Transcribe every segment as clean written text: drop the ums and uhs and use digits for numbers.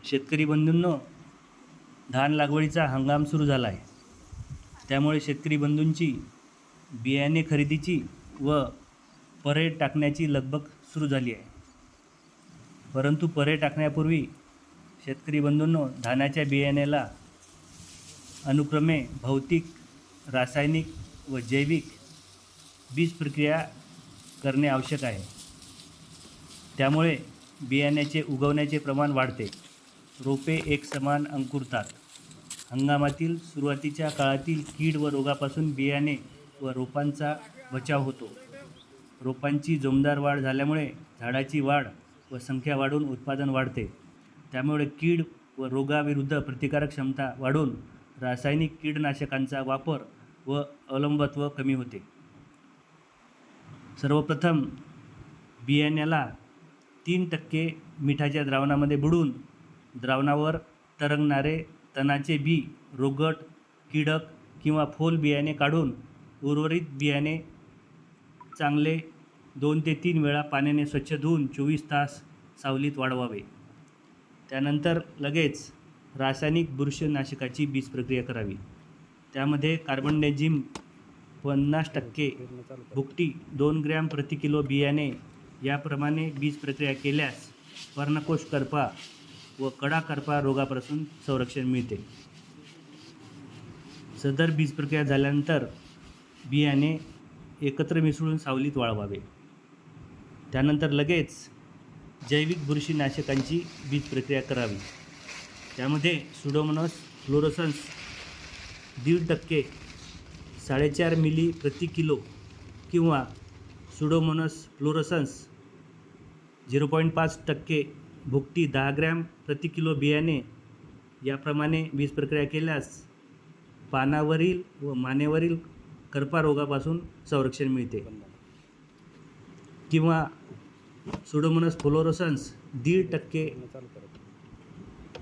शेतकरी बंधूंनो, धान लागवडीचा हंगाम सुरू झाला आहे. त्यामुळे शेतकरी बंधूंची बियाणे खरेदीची व परे टाकण्याची लगबग सुरू झाली आहे. परंतु परे टाकण्यापूर्वी शेतकरी बंधूंनो, धानाच्या बियाण्याला अनुक्रमे भौतिक, रासायनिक व जैविक बीज प्रक्रिया करणे आवश्यक आहे. त्यामुळे बियाण्याचे उगवण्याचे प्रमाण वाढते, रोपे एकसमान अंकुरतात. हंगामातील सुरुवातीच्या काळातील कीड व रोगापासून बियाणे व रोपांचा बचाव होतो. रोपांची जोमदार वाढ झाल्यामुळे झाडाची वाढ व संख्या वाढून उत्पादन वाढते. त्यामुळे कीड व रोगाविरुद्ध प्रतिकारक क्षमता वाढून रासायनिक कीटकनाशकांचा वापर व अवलंबित्व कमी होते. सर्वप्रथम बियाण्याला 3% मिठाच्या द्रावणामध्ये बुडवून द्रावणावर तरंगणारे तणाचे बी, रोगट, कीडक किंवा फोल बियाणे काढून उर्वरित बियाणे चांगले 2 ते 3 वेळा पाण्याने स्वच्छ धुवून 24 तास सावलीत वाळवावे. त्यानंतर लगेच रासायनिक बुरशीनाशकाची बीज प्रक्रिया करावी. त्यामध्ये कार्बनडाझिम 50%, भुकटी 2 ग्रॅम प्रति किलो बियाणे याप्रमाणे बीज प्रक्रिया केल्यास पर्णकोश करपा व कडा करपा रोगापासून संरक्षण मिळते. सदर बीज प्रक्रिया झाल्यानंतर बियाणे एकत्र मिसळून सावलीत वाळवावे. त्यानंतर लगेच जैविक बुरशीनाशकांची बीज प्रक्रिया करावी. त्यामध्ये सुडोमोनास फ्लोरोसन्स 1.5%, 4.5 मिली प्रति किलो किंवा सुडोमोनास फ्लोरोसन्स 0.5%, भुकटी 10 ग्रॅम प्रति किलो बियाणे याप्रमाणे बीज प्रक्रिया केल्यास पानावरील व मानेवरील करपा रोगापासून संरक्षण मिळते. किंवा सुडोमोनास फ्लोरोसन्स 1.5%,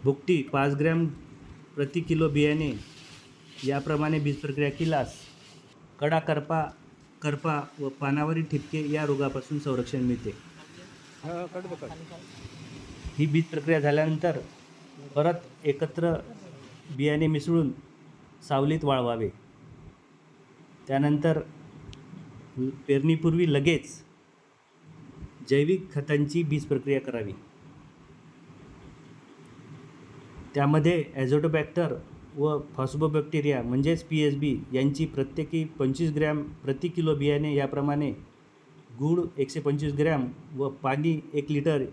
भुकटी 5 ग्रॅम प्रति किलो बियाणे याप्रमाणे बीज प्रक्रिया केल्यास कडा करपा व पानावरील ठिपके या रोगापासून संरक्षण मिळते. ही बीज प्रक्रिया झाल्यानंतर परत एकत्र बियाणे मिसळून सावलीत वाळवावे. त्यानंतर पेरणीपूर्वी लगेच जैविक खतांची बीज प्रक्रिया करावी. त्यामध्ये ॲझोटोबॅक्टर व फॉस्फोबॅक्टेरिया म्हणजेच PSB यांची प्रत्येकी 25 ग्रॅम प्रति किलो बियाणे याप्रमाणे, गूळ 125 ग्रॅम व पाणी 1 लिटर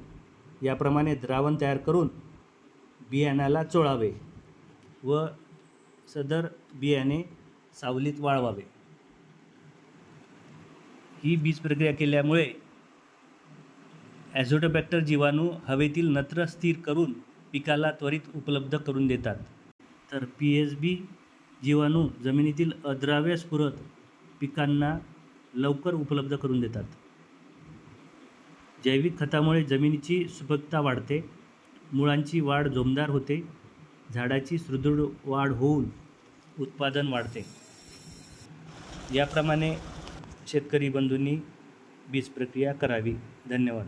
याप्रमाणे द्रावण तयार करून बियाण्याला चोळावे व सदर बियाणे सावलीत वाळवावे. ही बीज प्रक्रिया केल्यामुळे ॲझोटोबॅक्टर जीवाणू हवेतील नत्र स्थिर करून पिकाला त्वरित उपलब्ध करून देतात, तर PSB जीवाणू जमिनीतील अद्राव्य स्फुरत पिकांना लवकर उपलब्ध करून देतात. जैविक खतामुळे जमिनीची सुपीकता वाढते, मुळांची वाढ जोमदार होते, झाडाची सुदृढ वाढ होऊन उत्पादन वाढते. याप्रमाणे शेतकरी बंधूंनी बीज प्रक्रिया करावी. धन्यवाद.